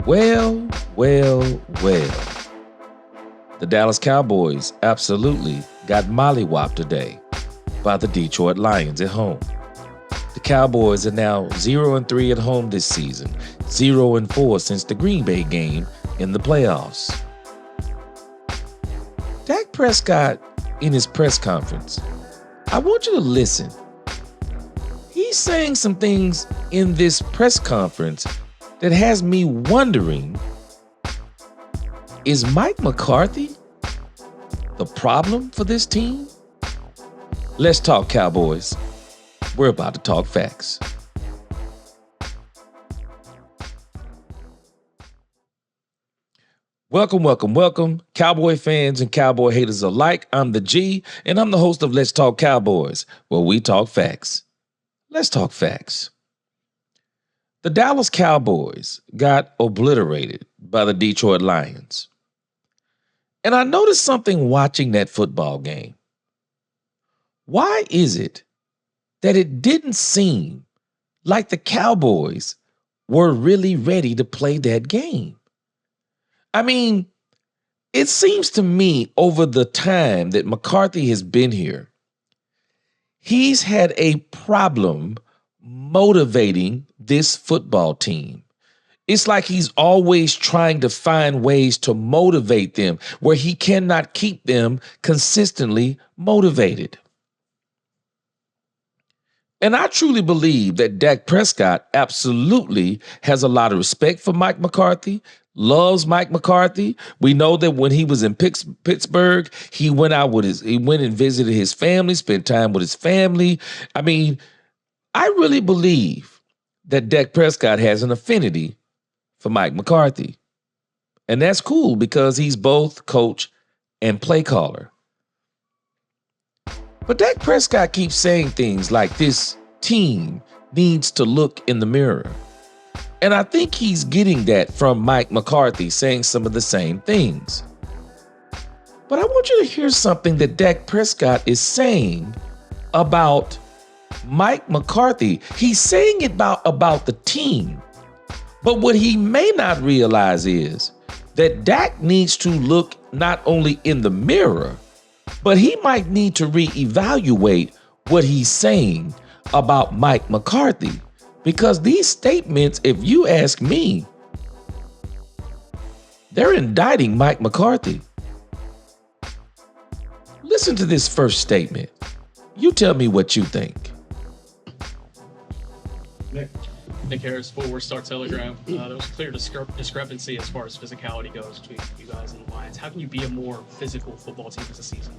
Well, well, well. The Dallas Cowboys absolutely got mollywopped today by the Detroit Lions at home. The Cowboys are now 0-3 at home this season, 0-4 since the Green Bay game in the playoffs. Dak Prescott, in his press conference, I want you to listen. He's saying some things in this press conference that has me wondering, is Mike McCarthy the problem for this team? Let's talk Cowboys. We're about to talk facts. Welcome, welcome, welcome, Cowboy fans and Cowboy haters alike. I'm the G, and I'm the host of Let's Talk Cowboys, where we talk facts. Let's talk facts. The Dallas Cowboys got obliterated by the Detroit Lions. And I noticed something watching that football game. Why is it that it didn't seem like the Cowboys were really ready to play that game? I mean, it seems to me over the time that McCarthy has been here, he's had a problem motivating this football team. It's like he's always trying to find ways to motivate them where he cannot keep them consistently motivated. And I truly believe that Dak Prescott absolutely has a lot of respect for Mike McCarthy, loves Mike McCarthy. We know that when he was in Pittsburgh, he went and visited his family, spent time with his family. I mean, I really believe that Dak Prescott has an affinity for Mike McCarthy. And that's cool because he's both coach and play caller. But Dak Prescott keeps saying things like this team needs to look in the mirror. And I think he's getting that from Mike McCarthy saying some of the same things. But I want you to hear something that Dak Prescott is saying about Mike McCarthy. He's saying it about the team. But what he may not realize is that Dak needs to look not only in the mirror, but he might need to reevaluate what he's saying about Mike McCarthy. Because these statements, if you ask me, they're indicting Mike McCarthy. Listen to this first statement. You tell me what you think. Nick Harris, forward Star Telegram. There was clear discrepancy as far as physicality goes between you guys and the Lions. How can you be a more physical football team as a season?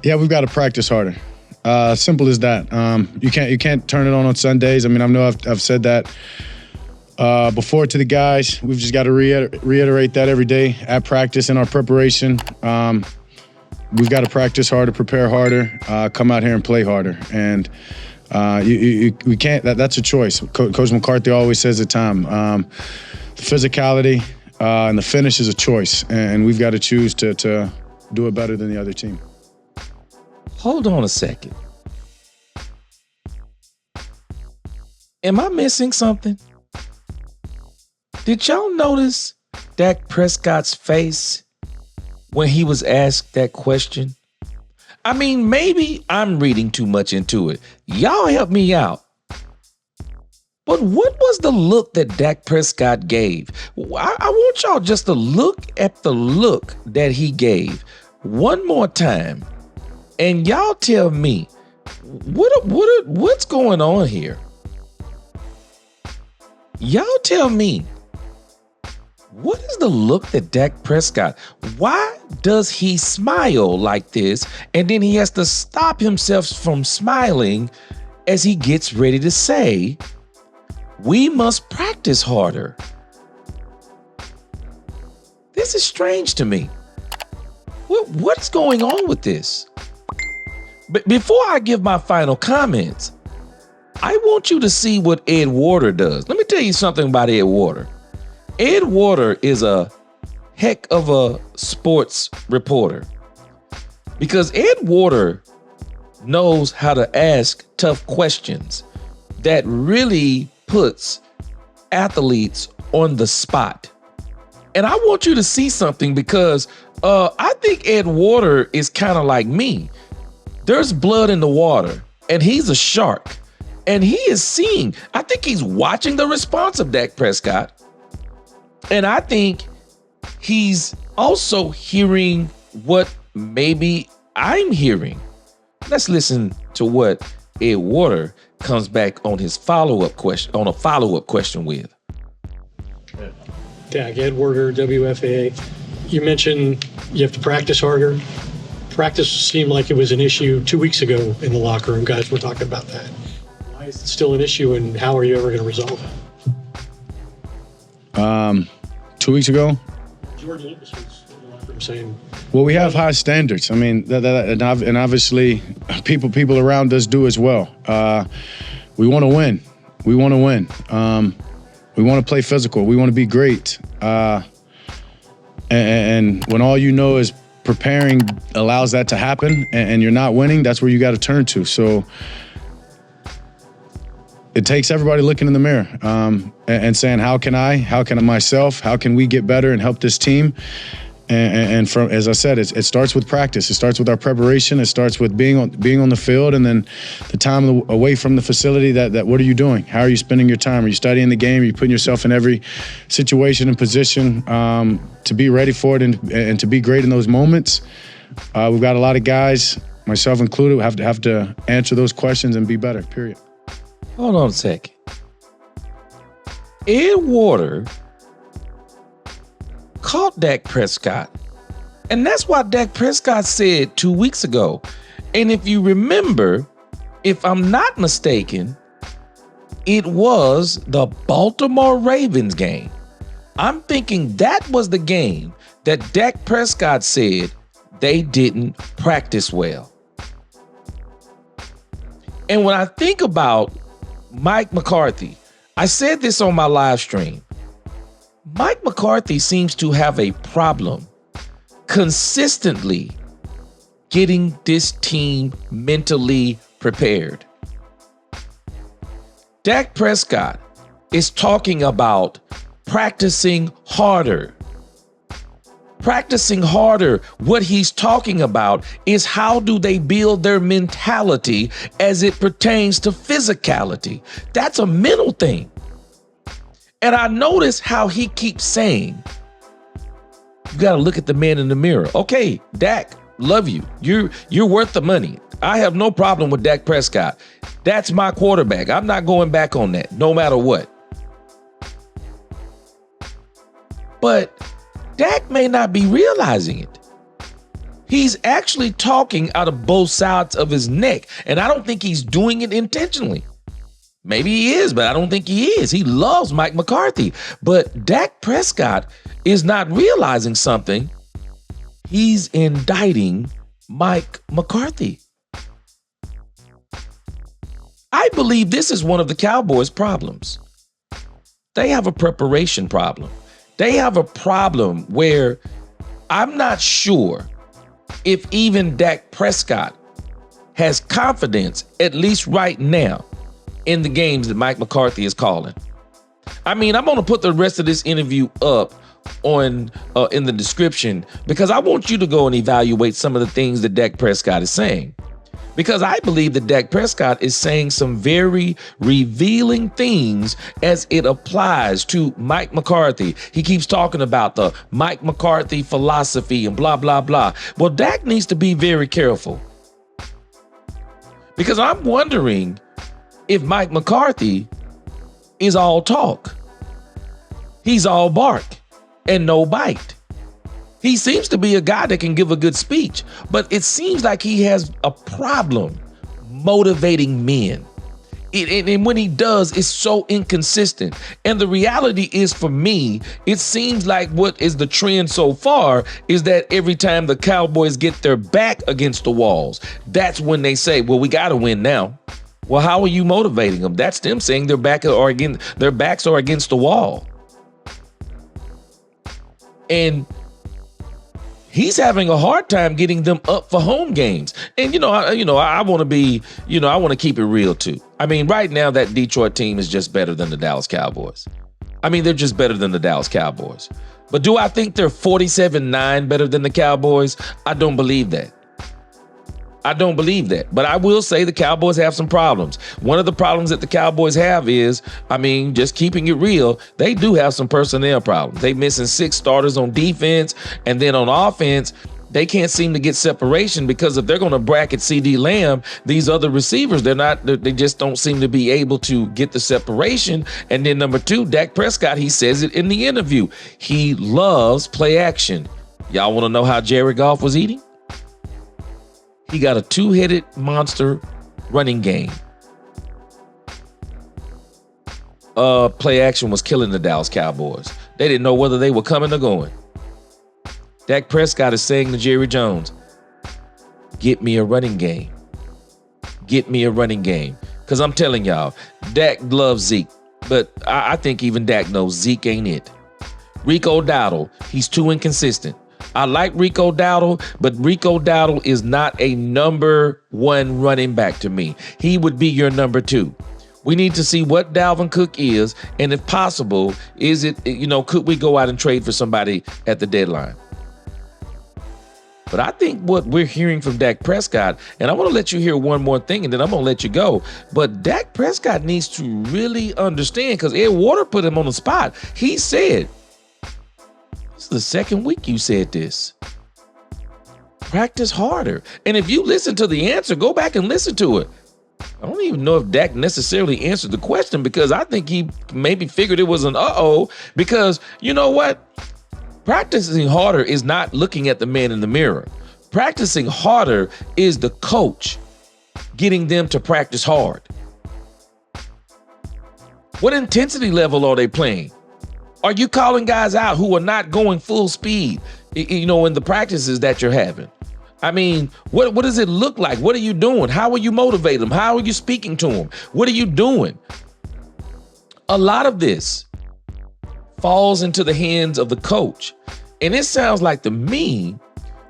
Yeah, we've got to practice harder. Simple as that. You can't turn it on Sundays. I mean, I know I've said that before to the guys. We've just got to reiterate that every day at practice in our preparation. We've got to practice harder, prepare harder, come out here and play harder. And we can't. That's a choice. Coach McCarthy always says at the time, the physicality and the finish is a choice, and we've got to choose to do it better than the other team. Hold on a second. Am I missing something? Did y'all notice Dak Prescott's face when he was asked that question? I mean, maybe I'm reading too much into it. Y'all help me out. But what was the look that Dak Prescott gave? I want y'all just to look at the look that he gave one more time. And y'all tell me, what's going on here? Y'all tell me, what is the look that Dak Prescott, why does he smile like this? And then he has to stop himself from smiling as he gets ready to say, we must practice harder. This is strange to me. What's going on with this? But before I give my final comments, I want you to see what Ed Warder does. Let me tell you something about Ed Warder. Ed Warder is a heck of a sports reporter because Ed Warder knows how to ask tough questions that really puts athletes on the spot. And I want you to see something because I think Ed Water is kind of like me. There's blood in the water, and he's a shark. And he is seeing, I think he's watching the response of Dak Prescott. And I think he's also hearing what maybe I'm hearing. Let's listen to what Ed Water comes back on his follow-up question with. Dak, Ed Water, WFAA. You mentioned you have to practice harder. Practice seemed like it was an issue 2 weeks ago in the locker room. Guys were talking about that. Why is it still an issue, and how are you ever going to resolve it? 2 weeks ago, George Lucas was in the locker room saying, well, we have high standards. I mean, and obviously people around us do as well. We want to win. We want to win. We want to play physical. We want to be great. And when all you know is preparing allows that to happen and you're not winning, that's where you got to turn to. So it takes everybody looking in the mirror and saying, how can myself, how can we get better and help this team? And from, as I said, it starts with practice. It starts with our preparation. It starts with being on the field, and then the time away from the facility. That what are you doing? How are you spending your time? Are you studying the game? Are you putting yourself in every situation and position to be ready for it and to be great in those moments? We've got a lot of guys, myself included, have to answer those questions and be better. Period. Hold on a second. Ed Water caught Dak Prescott. And that's why Dak Prescott said 2 weeks ago. And if you remember, if I'm not mistaken, it was the Baltimore Ravens game. I'm thinking that was the game that Dak Prescott said they didn't practice well. And when I think about Mike McCarthy, I said this on my live stream. Mike McCarthy seems to have a problem consistently getting this team mentally prepared. Dak Prescott is talking about practicing harder. Practicing harder. What he's talking about is how do they build their mentality as it pertains to physicality. That's a mental thing. And I notice how he keeps saying, you got to look at the man in the mirror. Okay, Dak, love you. You're worth the money. I have no problem with Dak Prescott. That's my quarterback. I'm not going back on that, no matter what. But Dak may not be realizing it. He's actually talking out of both sides of his neck, and I don't think he's doing it intentionally. Maybe he is, but I don't think he is. He loves Mike McCarthy. But Dak Prescott is not realizing something. He's indicting Mike McCarthy. I believe this is one of the Cowboys' problems. They have a preparation problem. They have a problem where I'm not sure if even Dak Prescott has confidence, at least right now, in the games that Mike McCarthy is calling. I mean, I'm going to put the rest of this interview up on in the description because I want you to go and evaluate some of the things that Dak Prescott is saying. Because I believe that Dak Prescott is saying some very revealing things as it applies to Mike McCarthy. He keeps talking about the Mike McCarthy philosophy and blah, blah, blah. Well, Dak needs to be very careful. Because I'm wondering if Mike McCarthy is all talk. He's all bark and no bite. He seems to be a guy that can give a good speech, but it seems like he has a problem motivating men. And when he does, it's so inconsistent. And the reality is, for me, it seems like what is the trend so far is that every time the Cowboys get their back against the walls, that's when they say, well, we got to win now. Well, how are you motivating them? That's them saying their backs are against the wall. And he's having a hard time getting them up for home games. And I want to be, I want to keep it real too. I mean, right now that Detroit team is just better than the Dallas Cowboys. I mean, they're just better than the Dallas Cowboys. But do I think they're 47-9 better than the Cowboys? I don't believe that. I don't believe that. But I will say the Cowboys have some problems. One of the problems that the Cowboys have is, just keeping it real, they do have some personnel problems. They're missing 6 starters on defense, and then on offense, they can't seem to get separation because if they're going to bracket CD Lamb, these other receivers, they just don't seem to be able to get the separation. And then number 2, Dak Prescott, he says it in the interview. He loves play action. Y'all want to know how Jared Goff was eating? He got a 2-headed monster running game. Play action was killing the Dallas Cowboys. They didn't know whether they were coming or going. Dak Prescott is saying to Jerry Jones, get me a running game. Get me a running game. Because I'm telling y'all, Dak loves Zeke. But I think even Dak knows Zeke ain't it. Rico Dowdle, he's too inconsistent. I like Rico Dowdle, but Rico Dowdle is not a number 1 running back to me. He would be your number 2. We need to see what Dalvin Cook is, and if possible, could we go out and trade for somebody at the deadline? But I think what we're hearing from Dak Prescott, and I want to let you hear one more thing, and then I'm going to let you go. But Dak Prescott needs to really understand, because Ed Water put him on the spot. He said, this is the second week you said this. Practice harder. And if you listen to the answer, go back and listen to it. I don't even know if Dak necessarily answered the question, because I think he maybe figured it was an because you know what? Practicing harder is not looking at the man in the mirror. Practicing harder is the coach getting them to practice hard. What intensity level are they playing? Are you calling guys out who are not going full speed, in the practices that you're having? I mean, what does it look like? What are you doing? How are you motivating them? How are you speaking to them? What are you doing? A lot of this falls into the hands of the coach. And it sounds like to me,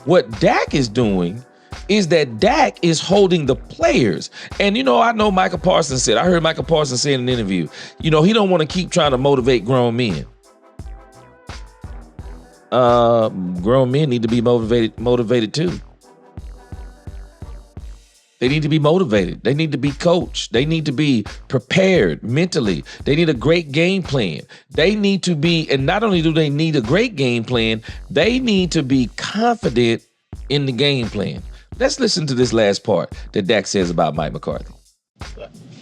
what Dak is doing is that Dak is holding the players. And, I know Micah Parsons said, I heard Micah Parsons say in an interview, he don't want to keep trying to motivate grown men. Grown men need to be motivated too. They need to be motivated. They need to be coached. They need to be prepared mentally. They need a great game plan. They need to be, and not only do they need a great game plan, they need to be confident in the game plan. Let's listen to this last part that Dak says about Mike McCarthy.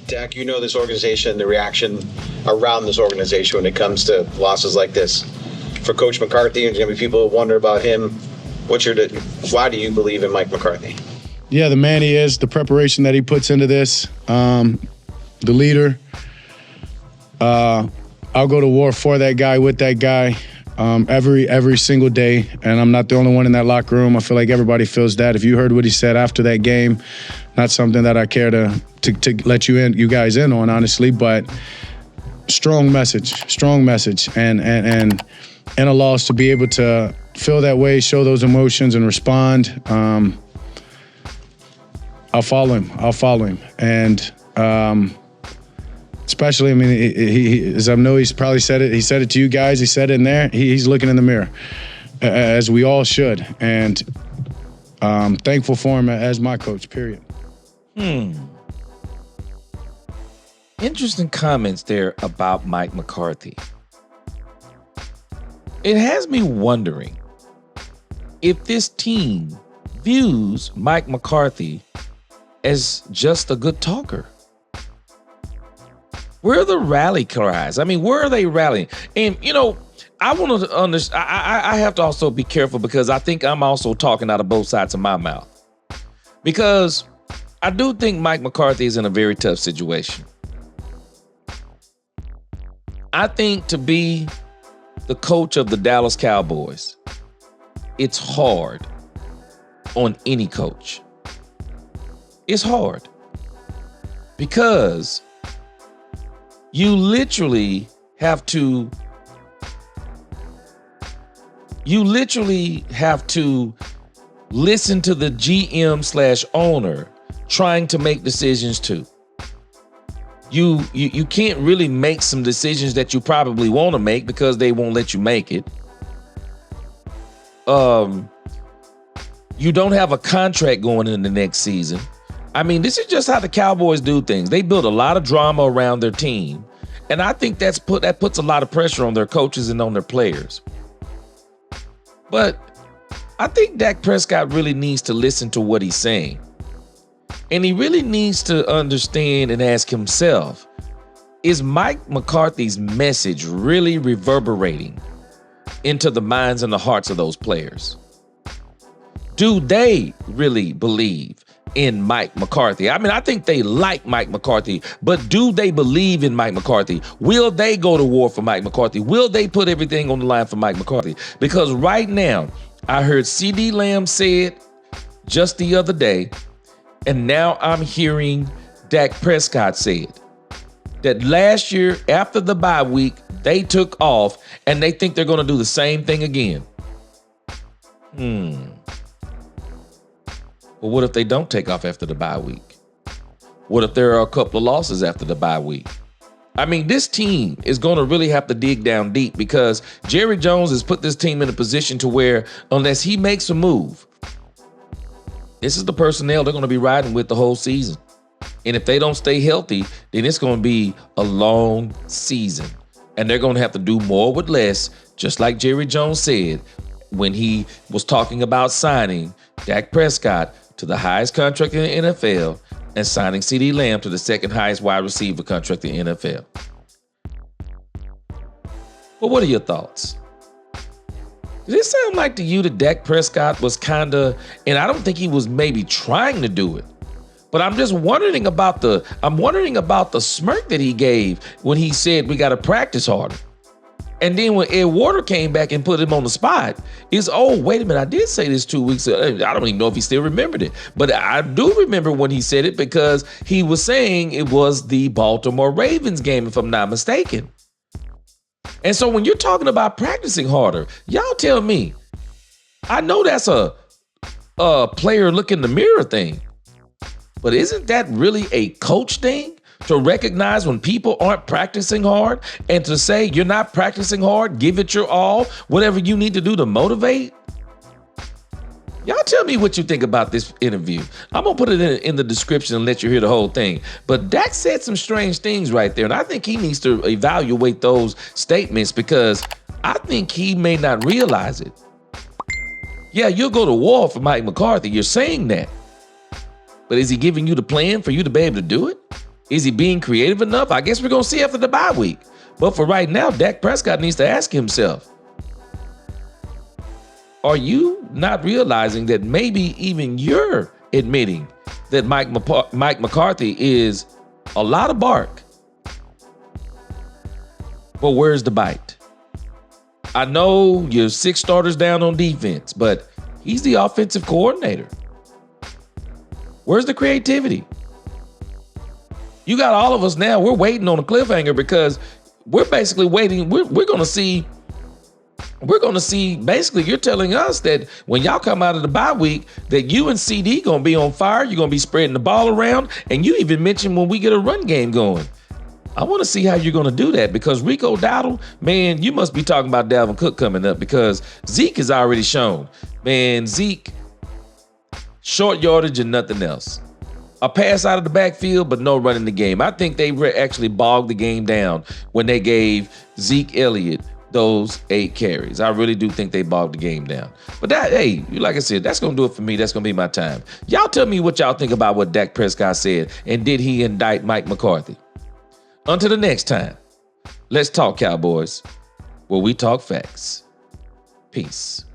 Dak, this organization, the reaction around this organization when it comes to losses like this. For Coach McCarthy, and people wonder about him. Why do you believe in Mike McCarthy? Yeah, the man he is, the preparation that he puts into this, the leader. I'll go to war for that guy, with that guy, every single day. And I'm not the only one in that locker room. I feel like everybody feels that. If you heard what he said after that game, not something that I care to let you guys in on, honestly, but strong message. And in a loss, to be able to feel that way, show those emotions and respond, I'll follow him. And especially, he as I know he's probably said it. He said it to you guys. He said it in there. He's looking in the mirror, as we all should. And thankful for him as my coach, period. Interesting comments there about Mike McCarthy. It has me wondering if this team views Mike McCarthy as just a good talker. Where are the rally cries? Where are they rallying? And, I want to understand. I have to also be careful, because I think I'm also talking out of both sides of my mouth. Because I do think Mike McCarthy is in a very tough situation. I think to be the coach of the Dallas Cowboys, it's hard on any coach. It's hard because you literally have to You literally have to listen to the GM/owner trying to make decisions too. You can't really make some decisions that you probably want to make because they won't let you make it. You don't have a contract going in the next season. I mean, this is just how the Cowboys do things. They build a lot of drama around their team, and I think that puts a lot of pressure on their coaches and on their players. But I think Dak Prescott really needs to listen to what he's saying. And he really needs to understand and ask himself, is Mike McCarthy's message really reverberating into the minds and the hearts of those players? Do they really believe in Mike McCarthy? I mean, I think they like Mike McCarthy, but do they believe in Mike McCarthy? Will they go to war for Mike McCarthy? Will they put everything on the line for Mike McCarthy? Because right now, I heard CeeDee Lamb say it just the other day, and now I'm hearing Dak Prescott say it. That last year, after the bye week, they took off, and they think they're going to do the same thing again. Well, what if they don't take off after the bye week? What if there are a couple of losses after the bye week? I mean, this team is going to really have to dig down deep because Jerry Jones has put this team in a position to where unless he makes a move, this is the personnel they're going to be riding with the whole season. And if they don't stay healthy, then it's going to be a long season. And they're going to have to do more with less, just like Jerry Jones said when he was talking about signing Dak Prescott to the highest contract in the NFL and signing CeeDee Lamb to the second highest wide receiver contract in the NFL. But what are your thoughts? Does it sound like to you that Dak Prescott was kind of, and I don't think he was maybe trying to do it, but I'm just wondering about the smirk that he gave when he said we got to practice harder. And then when Ed Warner came back and put him on the spot, it's, oh, wait a minute, I did say this 2 weeks ago. I don't even know if he still remembered it. But I do remember when he said it because he was saying it was the Baltimore Ravens game, if I'm not mistaken. And so when you're talking about practicing harder, y'all tell me, I know that's a player look in the mirror thing, but isn't that really a coach thing? To recognize when people aren't practicing hard and to say you're not practicing hard, give it your all, whatever you need to do to motivate. Y'all tell me what you think about this interview. I'm going to put it in the description and let you hear the whole thing. But Dak said some strange things right there, and I think he needs to evaluate those statements because I think he may not realize it. Yeah, you'll go to war for Mike McCarthy. You're saying that. But is he giving you the plan for you to be able to do it? Is he being creative enough? I guess we're going to see after the bye week. But for right now, Dak Prescott needs to ask himself, are you not realizing that maybe even you're admitting that Mike McCarthy is a lot of bark? But where's the bite? I know you're 6 starters down on defense, but he's the offensive coordinator. Where's the creativity? You got all of us now. We're waiting on a cliffhanger because we're basically waiting. We're going to see. We're going to see. Basically, you're telling us that when y'all come out of the bye week, that you and CD going to be on fire. You're going to be spreading the ball around, and you even mentioned when we get a run game going. I want to see how you're going to do that because Rico Dowdle, man, you must be talking about Dalvin Cook coming up because Zeke has already shown, man, Zeke, short yardage and nothing else. A pass out of the backfield, but no running the game. I think they actually bogged the game down when they gave Zeke Elliott those 8 carries. I really do think they bogged the game down. But that, hey, like I said, that's going to do it for me. That's going to be my time. Y'all tell me what y'all think about what Dak Prescott said, and did he indict Mike McCarthy? Until the next time, let's talk Cowboys, where we talk facts. Peace.